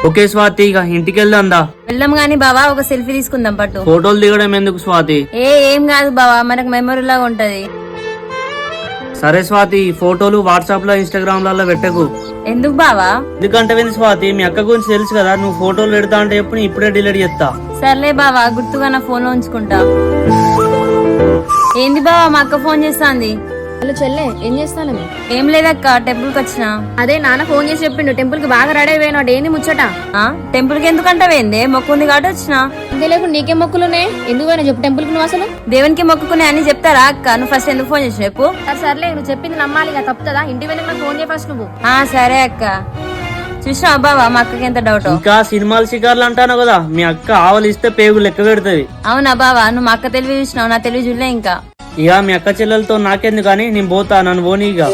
Okay Swathi, ఇక ఇంటికి వెళ్దాందా. వెళ్దాం గాని బావా, ఒక సెల్ఫీ తీసుకుందాం పట్టు. ఫోటోలు దిగడం ఎందుకు స్వాతి? ఏం కాదు బావా, మనకు మెమరీ లాగా ఉంటది. సరే స్వాతి, ఈ ఫోటోలు వాట్సాప్ లో ఇన్స్టాగ్రామ్ లలో పెట్టకు. ఎందుకు బావా? ఎందుకంటే స్వాతి, మీ అక్క గురించి తెలుసు కదా, నువ్వు ఫోటోలు పెడతా అంటే ఎప్పుడు ఇప్పుడే డిలీట్ చేస్తా. సర్లే బావా, గుర్తుగా నా ఫోన్ లో ఉంచుకుంటా. ఏంది బావా, మా అక్క ఫోన్ చేస్తాంది. హలో చెల్లె, ఏం చేస్తాను? ఏం లేదక్క, టెంపుల్ కి వచ్చిన. అదే నాన్న ఫోన్ చేసి చెప్పిండు టెంపుల్ కి బాగా రెడీ అయిపోయినాడు. ఏంది ముచ్చట? టెంపుల్ కి ఎందుకంటే వేందే, మొక్కుంది కాబట్టి వచ్చిన. అంతే లేకుండా నీకే మొక్కులునే, ఎందుకు పోయినా చెప్పు టెంపుల్ కి నువ్వు అసలు? దేవునికి మొక్కుకునే అని చెప్తారా అక్క? నువ్వు ఫస్ట్ ఎందుకు ఫోన్ చేసిన చెప్పు. సర్లే, నువ్వు చెప్పింది నమ్మాలి కదా, తప్పుతుందా? ఇంటి వెనక నాకు ఫోన్ చేయ ఫస్ట్ నువ్వు. సరే అక్క. చూసినావా బావా, మా అక్కకి ఎంత డౌట్. ఇంకా సినిమాలు షికార్లు అంటాను కదా, మీ అక్క ఆవలు ఇస్తే పేగు లెక్క పెడుతుంది. అవునా బావా, నువ్వు మా అక్క తెలివి చూసినావు, నా తెలివి చూడలే ఇంకా. ఇక మీ అక్క చెల్లెలతో నాకెందుకు కానీ నేను పోతా, నన్ను పోనీ ఇక.